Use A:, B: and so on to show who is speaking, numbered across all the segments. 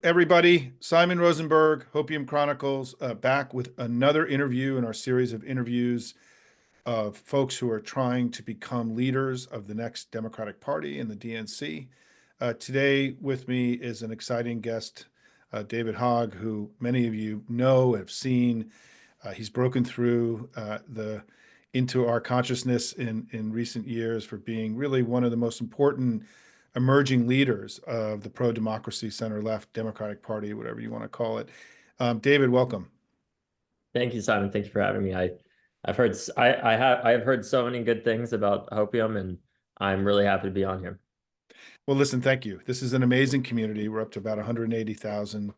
A: Everybody, Simon Rosenberg, Hopium Chronicles, back with another interview in our series of interviews of folks who are trying to become leaders of the next Democratic Party in the DNC. Today with me is an exciting guest, David Hogg, who many of you know, have seen. He's broken through the into our consciousness in recent years for being really one of the most important emerging leaders of the pro-democracy center-left Democratic Party, whatever you want to call it. David, welcome.
B: Thank you, Simon. Thank you for having me. I've heard I've heard so many good things about Hopium, and I'm really happy to be on here.
A: Well, listen, thank you. This is an amazing community. We're up to about 180,000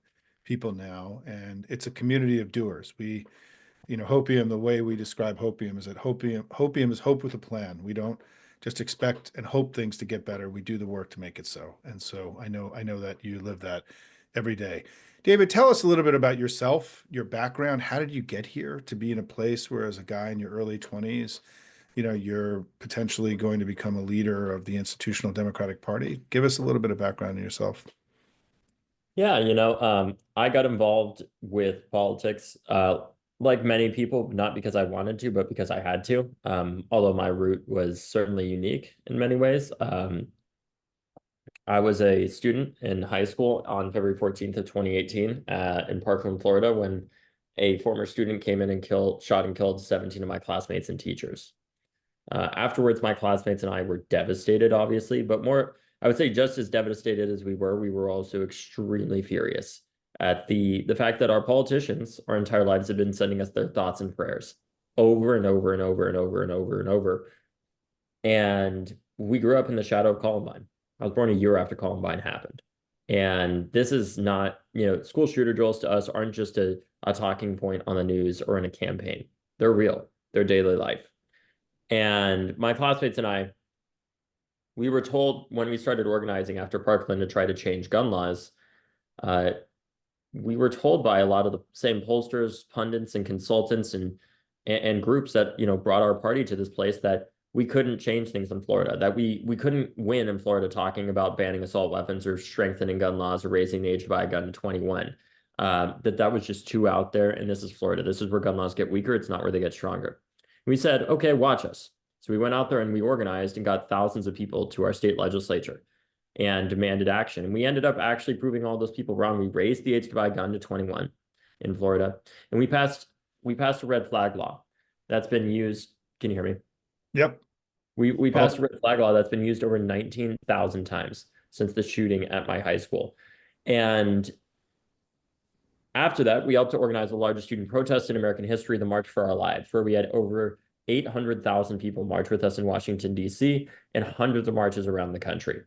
A: people now, and it's a community of doers. Hopium, the way we describe Hopium is that Hopium is hope with a plan. We don't just expect and hope things to get better. We do the work to make it so. And so I know that you live that every day. David, tell us a little bit about yourself, your background. How did you get here to be in a place where, as a guy in your early 20s, you're potentially going to become a leader of the institutional Democratic Party? Give us a little bit of background on yourself.
B: Yeah, I got involved with politics, like many people, not because I wanted to, but because I had to. Although my route was certainly unique in many ways. I was a student in high school on February 14th of 2018 in Parkland, Florida, when a former student came in and shot and killed 17 of my classmates and teachers. Afterwards, my classmates and I were devastated, obviously, but more, I would say just as devastated as we were also extremely furious at the fact that our politicians, our entire lives, have been sending us their thoughts and prayers over and over and over and over and over and over. And we grew up in the shadow of Columbine. I was born a year after Columbine happened. And this is not, school shooter drills to us aren't just a talking point on the news or in a campaign. They're real. They're daily life. And my classmates and I, we were told when we started organizing after Parkland to try to change gun laws, we were told by a lot of the same pollsters, pundits, and consultants and groups that brought our party to this place that we couldn't change things in Florida, that we couldn't win in Florida talking about banning assault weapons or strengthening gun laws or raising the age to buy a gun to 21. That was just too out there. And this is Florida. This is where gun laws get weaker. It's not where they get stronger. We said, okay, watch us. So we went out there and we organized and got thousands of people to our state legislature and demanded action. And we ended up actually proving all those people wrong. We raised the age to buy a gun to 21 in Florida. And we passed a red flag law that's been used. Can you hear me?
A: Yep.
B: We passed a red flag law that's been used over 19,000 times since the shooting at my high school. And after that, we helped to organize the largest student protest in American history, the March for Our Lives, where we had over 800,000 people march with us in Washington, D.C., and hundreds of marches around the country.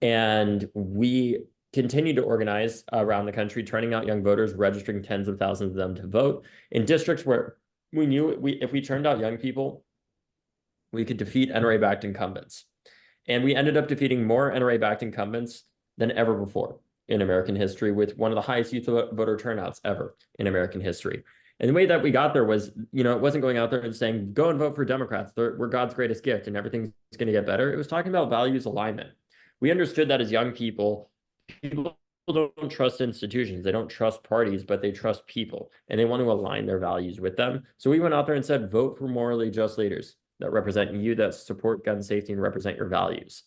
B: And we continued to organize around the country, turning out young voters, registering tens of thousands of them to vote in districts where we knew if we turned out young people, we could defeat NRA-backed incumbents. And we ended up defeating more NRA-backed incumbents than ever before in American history, with one of the highest youth voter turnouts ever in American history. And the way that we got there was, it wasn't going out there and saying, go and vote for Democrats. We're God's greatest gift and everything's going to get better. It was talking about values alignment. We understood that as young people don't trust institutions. They don't trust parties, but they trust people, and they want to align their values with them. So we went out there and said, vote for morally just leaders that represent you, that support gun safety and represent your values.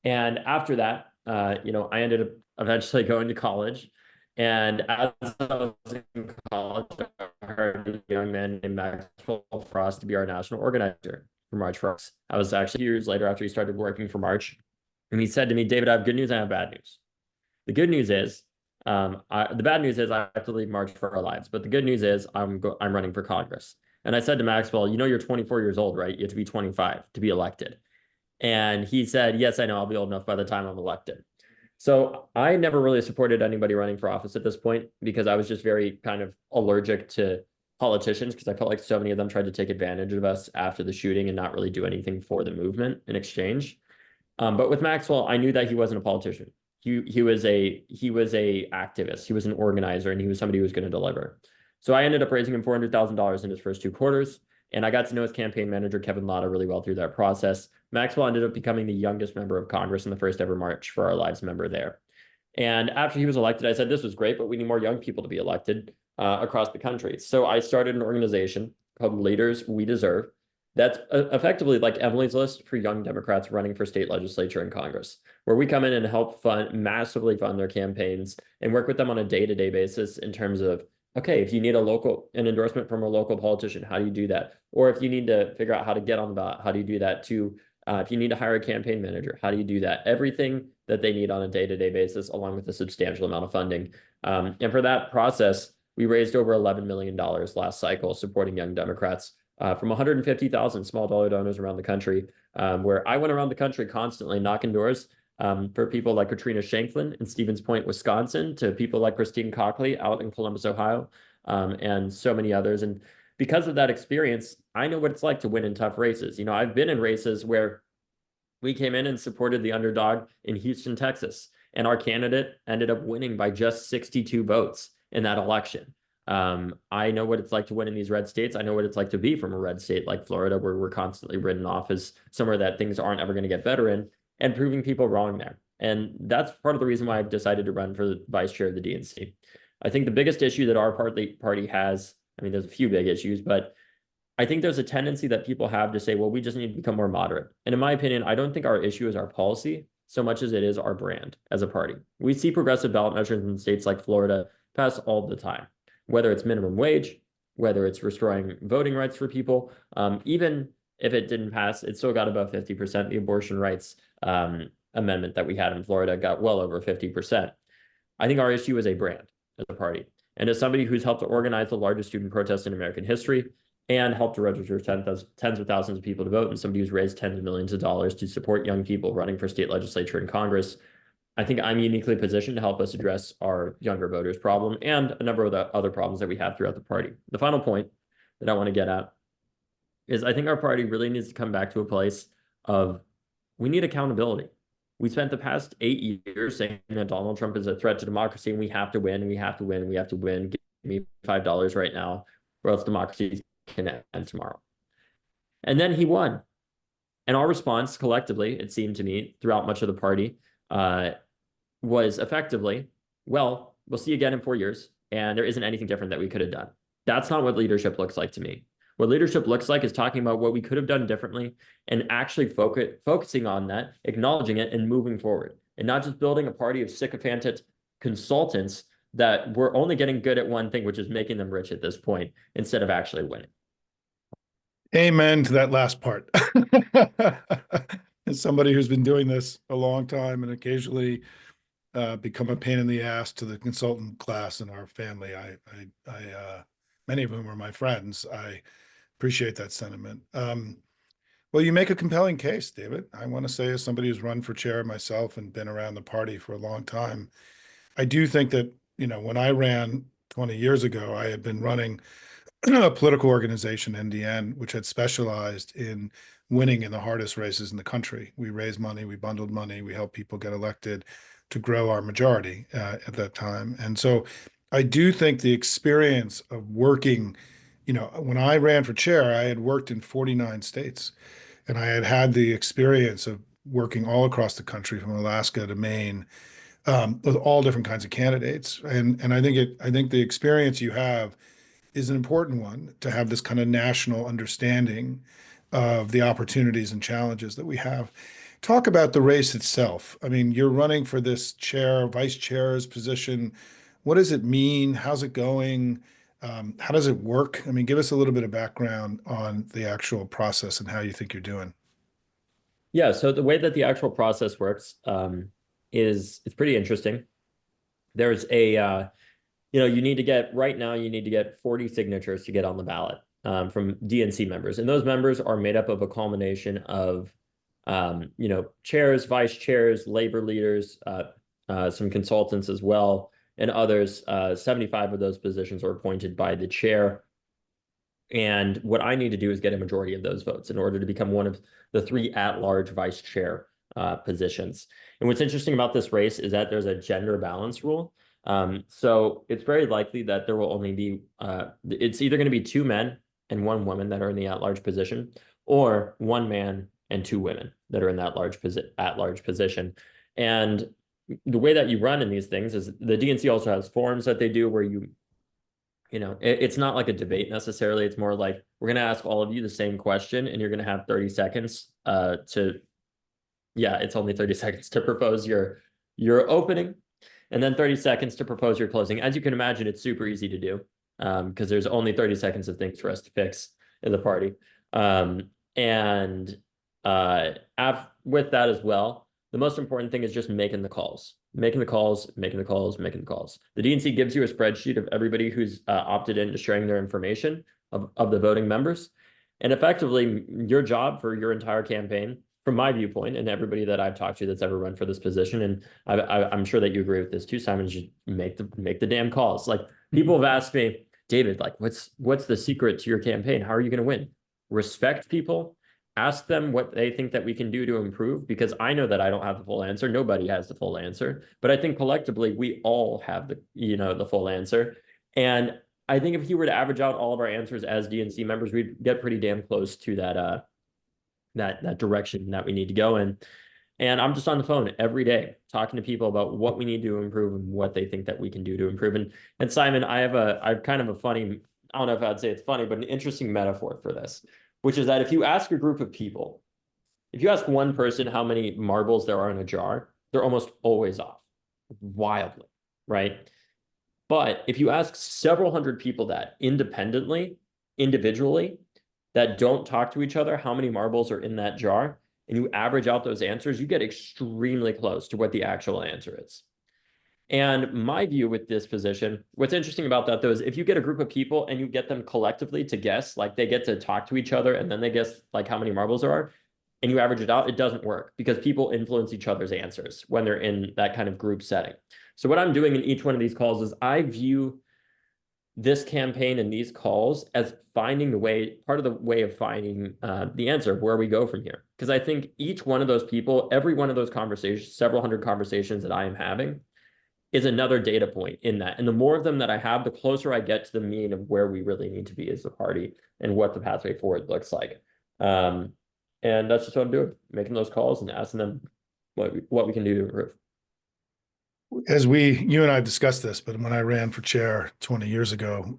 B: And after that, I ended up eventually going to college. And as I was in college, I hired a young man named Maxwell Frost to be our national organizer for March for Us. I was actually years later after he started working for March. And he said to me, David, I have good news, I have bad news. The good news is, the bad news is I have to leave March for Our Lives. But the good news is I'm running for Congress. And I said to Maxwell, you're 24 years old, right? You have to be 25 to be elected. And he said, yes, I know, I'll be old enough by the time I'm elected. So I never really supported anybody running for office at this point because I was just very kind of allergic to politicians because I felt like so many of them tried to take advantage of us after the shooting and not really do anything for the movement in exchange. But with Maxwell, I knew that he wasn't a politician. He was a activist. He was an organizer, and he was somebody who was going to deliver. So I ended up raising him $400,000 in his first 2 quarters. And I got to know his campaign manager, Kevin Latta, really well through that process. Maxwell ended up becoming the youngest member of Congress and the first ever March for Our Lives member there. And after he was elected, I said, this was great, but we need more young people to be elected across the country. So I started an organization called Leaders We Deserve. That's effectively like Emily's List for young Democrats running for state legislature and Congress, where we come in and help massively fund their campaigns and work with them on a day-to-day basis in terms of, okay, if you need an endorsement from a local politician, how do you do that? Or if you need to figure out how to get on the ballot, how do you do that? If you need to hire a campaign manager, how do you do that? Everything that they need on a day-to-day basis, along with a substantial amount of funding. And for that process, we raised over $11 million last cycle supporting young Democrats from 150,000 small dollar donors around the country, where I went around the country constantly knocking doors for people like Katrina Shanklin in Stevens Point, Wisconsin, to people like Christine Cockley out in Columbus, Ohio, and so many others. And because of that experience, I know what it's like to win in tough races. You know, I've been in races where we came in and supported the underdog in Houston, Texas, and our candidate ended up winning by just 62 votes in that election. I know what it's like to win in these red states. I know what it's like to be from a red state like Florida, where we're constantly written off as somewhere that things aren't ever going to get better in, and proving people wrong there. And that's part of the reason why I've decided to run for the vice chair of the DNC. I think the biggest issue that our party has, I mean, there's a few big issues, but I think there's a tendency that people have to say, well, we just need to become more moderate. And in my opinion, I don't think our issue is our policy so much as it is our brand as a party. We see progressive ballot measures in states like Florida pass all the time, whether it's minimum wage, whether it's restoring voting rights for people. Even if it didn't pass, it still got above 50%. The abortion rights amendment that we had in Florida got well over 50%. I think our issue is a brand as a party. And as somebody who's helped to organize the largest student protest in American history and helped to register tens of thousands of people to vote, and somebody who's raised tens of millions of dollars to support young people running for state legislature and Congress, I think I'm uniquely positioned to help us address our younger voters problem and a number of the other problems that we have throughout the party. The final point that I want to get at is I think our party really needs to come back to a place of we need accountability. We spent the past 8 years saying that Donald Trump is a threat to democracy and we have to win, we have to win, we have to win. Give me $5 right now, or else democracy can end tomorrow. And then he won. And our response collectively, it seemed to me, throughout much of the party, was effectively, well, we'll see you again in 4 years, and there isn't anything different that we could have done. That's not what leadership looks like to me. What leadership looks like is talking about what we could have done differently and actually focusing on that, acknowledging it, and moving forward, and not just building a party of sycophanted consultants that we're only getting good at one thing, which is making them rich at this point, instead of actually winning.
A: Amen to that last part. As somebody who's been doing this a long time and occasionally become a pain in the ass to the consultant class in our family, many of whom are my friends, I appreciate that sentiment. Well, you make a compelling case, David. I want to say, as somebody who's run for chair myself and been around the party for a long time, I do think that, you know, when I ran 20 years ago, I had been running a political organization, NDN, which had specialized in winning in the hardest races in the country. We raised money, we bundled money, we helped people get elected to grow our majority at that time. And so I do think the experience of working, you know, when I ran for chair, I had worked in 49 states, and I had had the experience of working all across the country from Alaska to Maine, with all different kinds of candidates. And I think the experience you have is an important one, to have this kind of national understanding of the opportunities and challenges that we have. Talk about the race itself. I mean, you're running for this vice chair's position. What does it mean? How's it going? How does it work? I mean, give us a little bit of background on the actual process and how you think you're doing.
B: Yeah, so the way that the actual process works is it's pretty interesting. There's you need to get, right now, you need to get 40 signatures to get on the ballot from DNC members. And those members are made up of a culmination of, chairs, vice chairs, labor leaders, some consultants as well, and others. 75 of those positions are appointed by the chair. And what I need to do is get a majority of those votes in order to become one of the 3 at-large vice chair positions. And what's interesting about this race is that there's a gender balance rule. So it's very likely that there will only be, it's either going to be 2 men and 1 woman that are in the at-large position, or 1 man and 2 women that are in that at-large position. And the way that you run in these things is the DNC also has forums that they do where it's not like a debate necessarily. It's more like we're going to ask all of you the same question and you're going to have 30 seconds it's only 30 seconds to propose your opening and then 30 seconds to propose your closing. As you can imagine, it's super easy to do because there's only 30 seconds of things for us to fix in the party. With that as well, the most important thing is just making the calls. The DNC gives you a spreadsheet of everybody who's opted into sharing their information of the voting members. And effectively, your job for your entire campaign, from my viewpoint, and everybody that I've talked to that's ever run for this position, and I'm sure that you agree with this too, Simon, is just make the damn calls. Like, people have asked me, David, like, what's the secret to your campaign? How are you going to win? Respect people. Ask them what they think that we can do to improve, because I know that I don't have the full answer. Nobody has the full answer, but I think collectively we all have the full answer. And I think if you were to average out all of our answers as DNC members, we'd get pretty damn close to that direction that we need to go in. And I'm just on the phone every day talking to people about what we need to improve and what they think that we can do to improve. And Simon, I've kind of a funny, I don't know if I'd say it's funny, but an interesting metaphor for this, which is that if you ask a group of people, if you ask one person how many marbles there are in a jar, they're almost always off wildly, right? But if you ask several hundred people that independently, individually, that don't talk to each other, how many marbles are in that jar, and you average out those answers, you get extremely close to what the actual answer is. And my view with this position, what's interesting about that, though, is if you get a group of people and you get them collectively to guess, like they get to talk to each other and then they guess like how many marbles there are, and you average it out, it doesn't work because people influence each other's answers when they're in that kind of group setting. So what I'm doing in each one of these calls is I view this campaign and these calls as finding the way, part of the way of finding the answer of where we go from here. Because I think each one of those people, every one of those conversations, several hundred conversations that I am having, is another data point in that. And the more of them that I have, the closer I get to the mean of where we really need to be as a party and what the pathway forward looks like. And that's just what I'm doing, making those calls and asking them what we can do to improve.
A: As you and I discussed this, but when I ran for chair 20 years ago,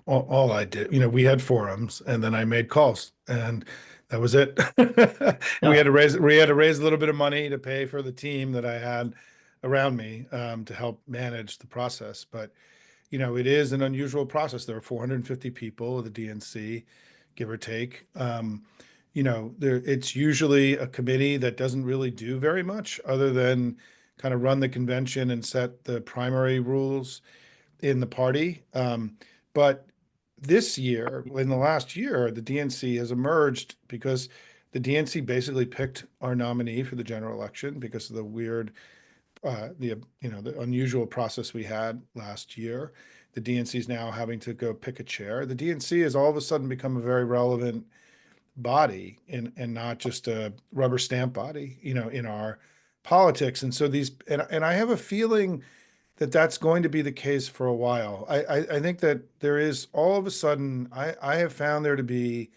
A: all I did, we had forums and then I made calls and that was it. We had to raise a little bit of money to pay for the team that I had around me to help manage the process. But, it is an unusual process. There are 450 people at the DNC, give or take. It's usually a committee that doesn't really do very much other than kind of run the convention and set the primary rules in the party. But this year, in the last year, the DNC has emerged because the DNC basically picked our nominee for the general election because of the weird, the unusual process we had last year. The DNC is now having to go pick a chair. The DNC has all of a sudden become a very relevant body and not just a rubber stamp body, in our politics. And so and I have a feeling that that's going to be the case for a while. I think that there is all of a sudden, I have found there to be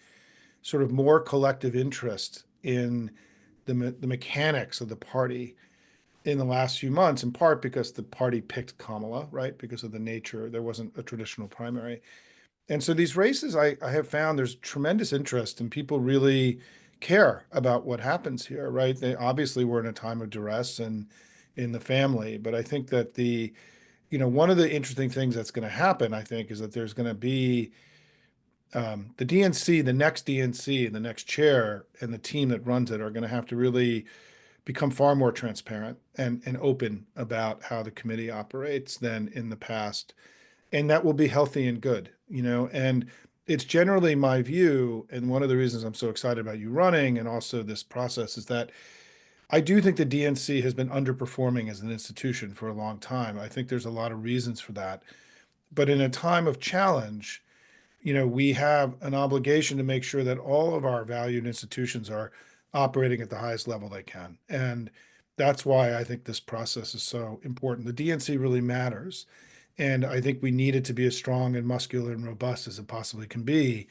A: sort of more collective interest in the mechanics of the party in the last few months, in part because the party picked Kamala, right? Because of the nature, there wasn't a traditional primary. And so these races, I have found there's tremendous interest and people really care about what happens here, right? They obviously were in a time of duress and in the family, but I think that one of the interesting things that's going to happen, I think, is that there's going to be the DNC, the next DNC, and the next chair and the team that runs it are going to have to really become far more transparent and open about how the committee operates than in the past. And that will be healthy and good, and it's generally my view. And one of the reasons I'm so excited about you running and also this process is that I do think the DNC has been underperforming as an institution for a long time. I think there's a lot of reasons for that. But in a time of challenge, we have an obligation to make sure that all of our valued institutions are operating at the highest level they can. And that's why I think this process is so important. The DNC really matters. And I think we need it to be as strong and muscular and robust as it possibly can be.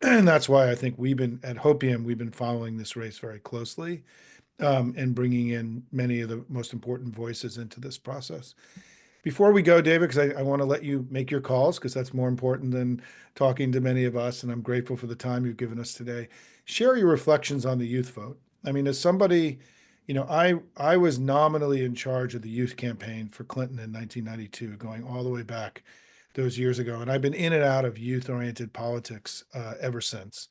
A: And that's why I think at Hopium, we've been following this race very closely. and bringing in many of the most important voices into this process. Before we go, David, because I want to let you make your calls, because that's more important than talking to many of us, and I'm grateful for the time you've given us today. Share your reflections on the youth vote. I mean, as somebody, I was nominally in charge of the youth campaign for Clinton in 1992, going all the way back those years ago, and I've been in and out of youth-oriented politics ever since.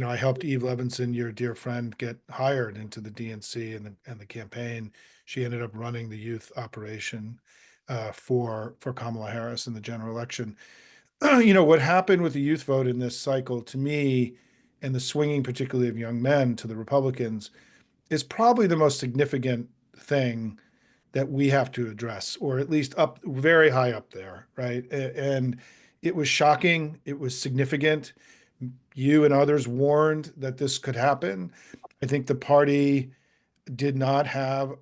A: I helped Eve Levinson, your dear friend, get hired into the DNC and the campaign. She ended up running the youth operation for Kamala Harris in the general election. What happened with the youth vote in this cycle, to me, and the swinging particularly of young men to the Republicans, is probably the most significant thing that we have to address, or at least up very high up there, right? And it was shocking. It was significant. You and others warned that this could happen. I think the party did not have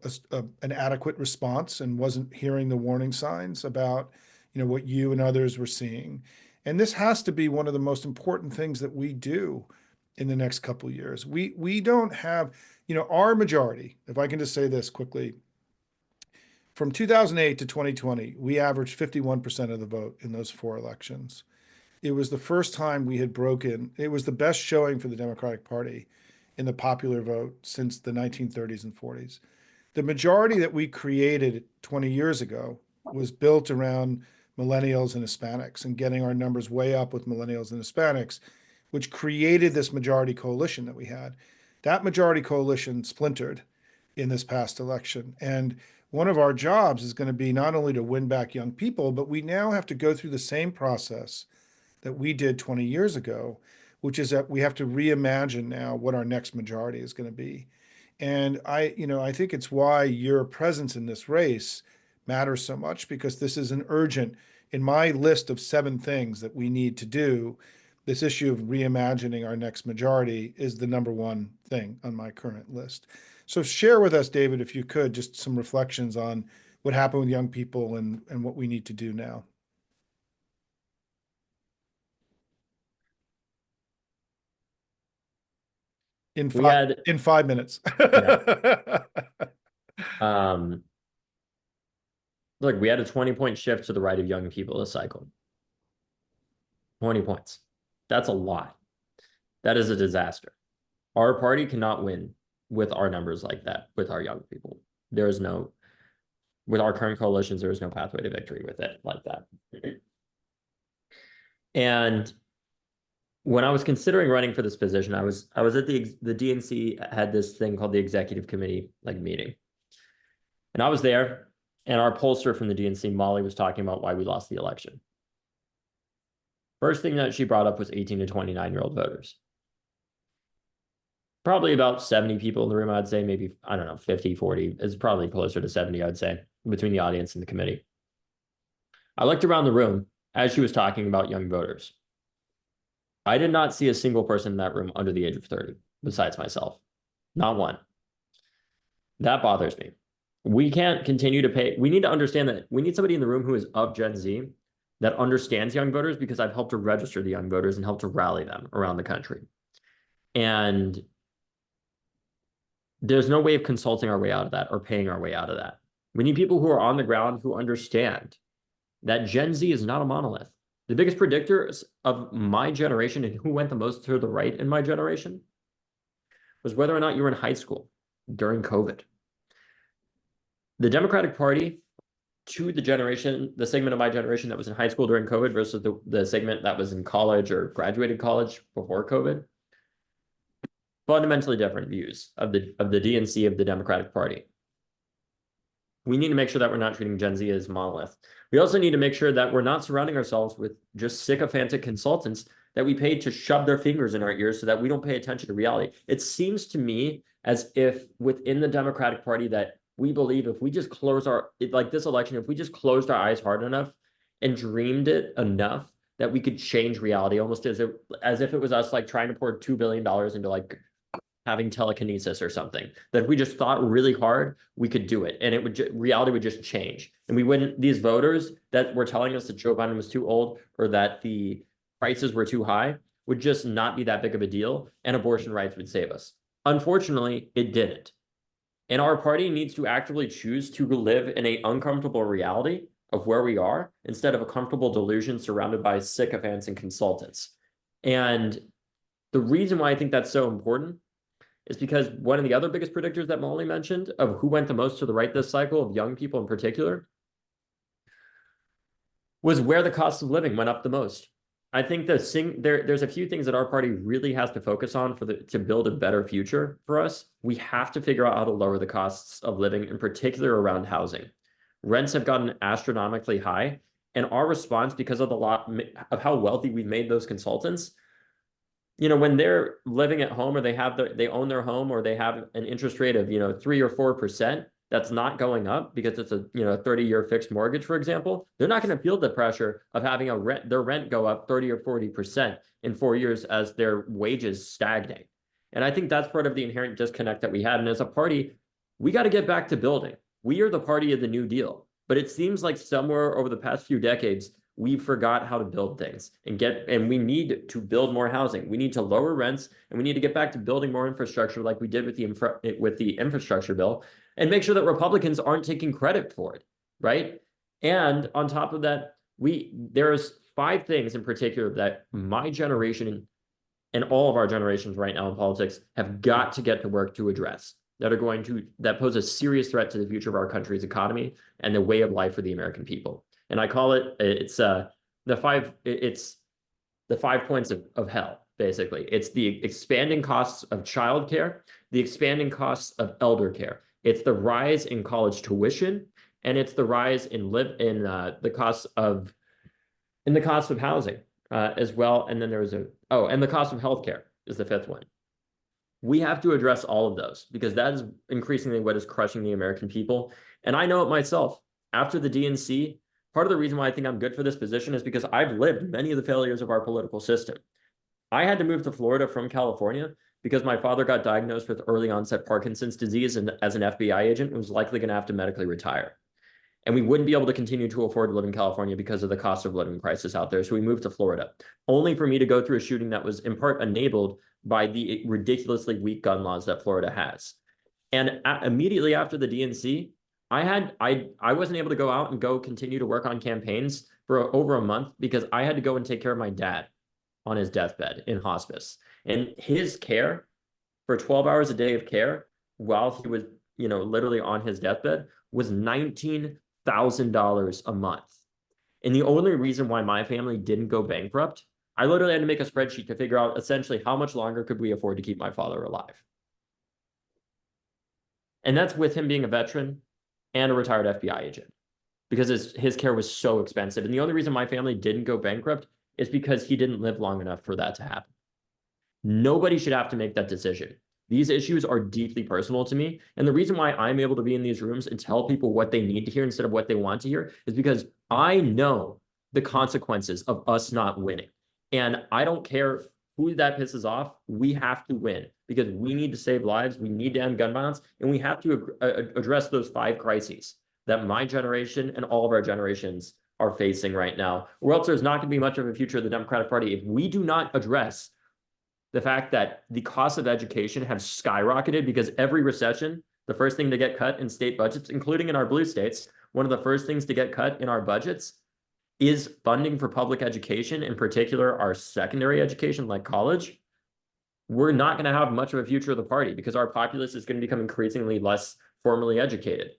A: an adequate response and wasn't hearing the warning signs about, what you and others were seeing. And this has to be one of the most important things that we do in the next couple of years. We don't have, our majority, if I can just say this quickly, from 2008 to 2020, we averaged 51% of the vote in those 4 elections. It was the first time we had broken, it was the best showing for the Democratic Party in the popular vote since the 1930s and 40s. The majority that we created 20 years ago was built around millennials and Hispanics and getting our numbers way up with millennials and Hispanics, which created this majority coalition that we had. That majority coalition splintered in this past election. And one of our jobs is going to be not only to win back young people, but we now have to go through the same process that we did 20 years ago, which is that we have to reimagine now what our next majority is going to be. And I think it's why your presence in this race matters so much, because this is an urgent, in my list of 7 things that we need to do, this issue of reimagining our next majority is the number 1 thing on my current list. So share with us, David, if you could, just some reflections on what happened with young people and what we need to do now. In 5 minutes.
B: Look, we had a 20-point shift to the right of young people this cycle. 20 points. That's a lot. That is a disaster. Our party cannot win with our numbers like that, with our young people. With our current coalitions, there is no pathway to victory with it like that. And when I was considering running for this position, I was at the DNC had this thing called the executive committee meeting. And I was there, and our pollster from the DNC, Molly, was talking about why we lost the election. First thing that she brought up was 18 to 29-year-old voters. Probably about 70 people in the room, I'd say, maybe, I don't know, 50, 40. It's probably closer to 70, I'd say, between the audience and the committee. I looked around the room as she was talking about young voters. I did not see a single person in that room under the age of 30, besides myself. Not one. That bothers me. We can't continue to pay. We need to understand that we need somebody in the room who is of Gen Z that understands young voters, because I've helped to register the young voters and helped to rally them around the country. And there's no way of consulting our way out of that or paying our way out of that. We need people who are on the ground who understand that Gen Z is not a monolith. The biggest predictors of my generation and who went the most to the right in my generation was whether or not you were in high school during COVID. The Democratic Party, to the segment of my generation that was in high school during COVID versus the segment that was in college or graduated college before COVID, fundamentally different views of the DNC, of the Democratic Party. We need to make sure that we're not treating Gen Z as monolith. We also need to make sure that we're not surrounding ourselves with just sycophantic consultants that we pay to shove their fingers in our ears so that we don't pay attention to reality. It seems to me as if within the Democratic Party that we believe if we just like this election, if we just closed our eyes hard enough and dreamed it enough, that we could change reality, almost as if it was us trying to pour $2 billion into having telekinesis or something, that if we just thought really hard, we could do it. And reality would just change. And we wouldn't, these voters that were telling us that Joe Biden was too old or that the prices were too high would just not be that big of a deal, and abortion rights would save us. Unfortunately, it didn't. And our party needs to actively choose to live in an uncomfortable reality of where we are instead of a comfortable delusion surrounded by sycophants and consultants. And the reason why I think that's so important is because one of the other biggest predictors that Molly mentioned of who went the most to the right this cycle, of young people in particular, was where the cost of living went up the most. I think there's a few things that our party really has to focus on to build a better future for us. We have to figure out how to lower the costs of living, in particular around housing. Rents have gotten astronomically high, and our response, because of the lot of how wealthy we've made those consultants, when they're living at home or they own their home or they have an interest rate of 3 or 4%, that's not going up because it's a 30-year fixed mortgage, for example, they're not going to feel the pressure of having their rent go up 30 or 40% in 4 years as their wages stagnate. And I think that's part of the inherent disconnect that we had. And as a party, we got to get back to building. We are the party of the New Deal, but it seems like somewhere over the past few decades, we forgot how to build things and we need to build more housing. We need to lower rents, and we need to get back to building more infrastructure like we did with the infrastructure bill, and make sure that Republicans aren't taking credit for it, right? And on top of that, there's 5 things in particular that my generation and all of our generations right now in politics have got to get to work to address that pose a serious threat to the future of our country's economy and the way of life for the American people. And I call it's the 5 points of hell, basically. It's the expanding costs of childcare, the expanding costs of elder care. It's the rise in college tuition, and it's the rise in the cost of housing as well. And then and the cost of healthcare is the 5th one. We have to address all of those because that is increasingly what is crushing the American people. And I know it myself. After the DNC, part of the reason why I think I'm good for this position is because I've lived many of the failures of our political system. I had to move to Florida from California because my father got diagnosed with early onset Parkinson's disease and as an FBI agent was likely going to have to medically retire. And we wouldn't be able to continue to afford to live in California because of the cost of living crisis out there. So we moved to Florida, only for me to go through a shooting that was in part enabled by the ridiculously weak gun laws that Florida has. And immediately after the DNC, I wasn't able to go out and go continue to work on campaigns for over a month because I had to go and take care of my dad on his deathbed in hospice. And his care for 12 hours a day of care while he was, literally on his deathbed was $19,000 a month. And the only reason why my family didn't go bankrupt, I literally had to make a spreadsheet to figure out essentially how much longer could we afford to keep my father alive. And that's with him being a veteran and a retired FBI agent because his care was so expensive. And the only reason my family didn't go bankrupt is because he didn't live long enough for that to happen. Nobody should have to make that decision. These issues are deeply personal to me. And the reason why I'm able to be in these rooms and tell people what they need to hear instead of what they want to hear is because I know the consequences of us not winning. And I don't care who that pisses off. We have to win because we need to save lives. We need to end gun violence. And we have to address those 5 crises that my generation and all of our generations are facing right now, or else there's not going to be much of a future of the Democratic Party if we do not address the fact that the cost of education have skyrocketed because every recession, the first thing to get cut in state budgets, including in our blue states, one of the first things to get cut in our budgets is funding for public education, in particular our secondary education like college. We're not going to have much of a future of the party because our populace is going to become increasingly less formally educated.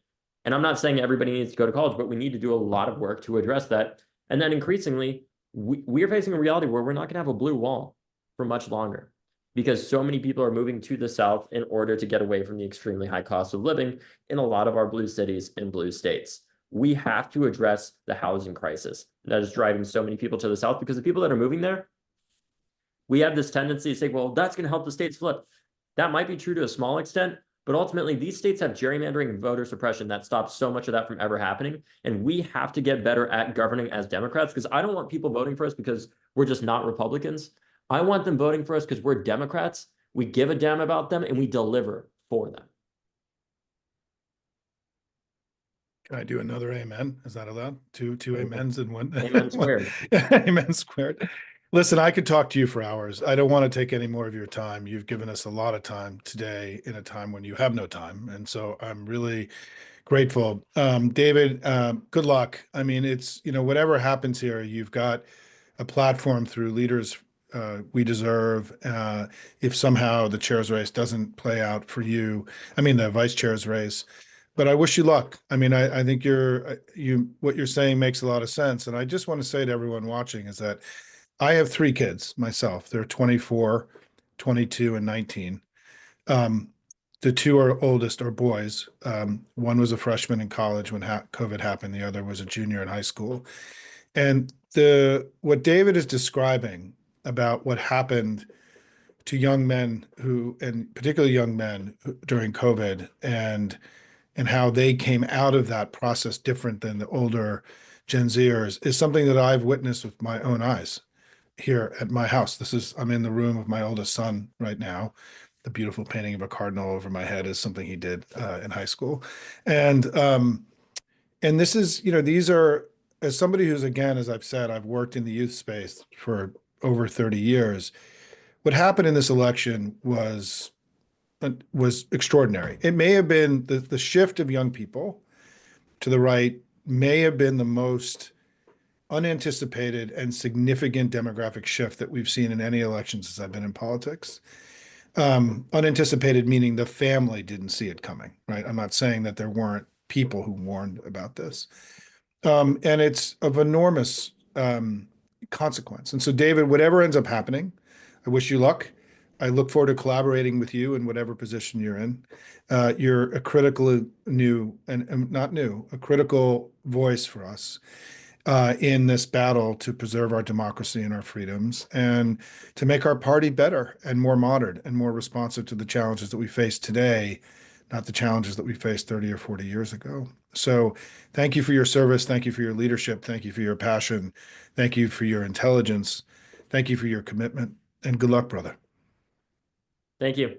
B: And I'm not saying everybody needs to go to college, but we need to do a lot of work to address that. And then increasingly, we are facing a reality where we're not going to have a blue wall for much longer because so many people are moving to the South in order to get away from the extremely high cost of living in a lot of our blue cities and blue states. We have to address the housing crisis that is driving so many people to the South because the people that are moving there, we have this tendency to say, well, that's going to help the states flip. That might be true to a small extent, but ultimately these states have gerrymandering and voter suppression that stops so much of that from ever happening. And we have to get better at governing as Democrats because I don't want people voting for us because we're just not Republicans. I want them voting for us because we're Democrats. We give a damn about them and we deliver for them.
A: Can I do another amen? Is that allowed? Two amens in one.
B: Amen squared.
A: Amen squared. Listen, I could talk to you for hours. I don't want to take any more of your time. You've given us a lot of time today in a time when you have no time. And so I'm really grateful. David, good luck. I mean, it's, whatever happens here, you've got a platform through Leaders We Deserve. If somehow the chair's race doesn't play out for you, I mean, the vice chair's race, but I wish you luck. I mean, I think what you're saying makes a lot of sense. And I just want to say to everyone watching is that I have three kids myself. They're 24, 22, and 19. Um, the two are oldest are boys. One was a freshman in college when COVID happened. The other was a junior in high school. And the what David is describing about what happened to young men and particularly young men during COVID, and how they came out of that process different than the older Gen Zers is something that I've witnessed with my own eyes here at my house. I'm in the room of my oldest son right now. The beautiful painting of a cardinal over my head is something he did in high school. And this is, these are, as somebody who's, again, as I've said, I've worked in the youth space for over 30 years. What happened in this election was extraordinary. It may have been the shift of young people to the right may have been the most unanticipated and significant demographic shift that we've seen in any election since I've been in politics. Unanticipated meaning the family didn't see it coming, right? I'm not saying that there weren't people who warned about this. And it's of enormous consequence. And so, David, whatever ends up happening, I wish you luck. I look forward to collaborating with you in whatever position you're in. You're a critical new and not new, a critical voice for us in this battle to preserve our democracy and our freedoms and to make our party better and more modern and more responsive to the challenges that we face today, not the challenges that we faced 30 or 40 years ago. So thank you for your service. Thank you for your leadership. Thank you for your passion. Thank you for your intelligence. Thank you for your commitment, and good luck, brother.
B: Thank you.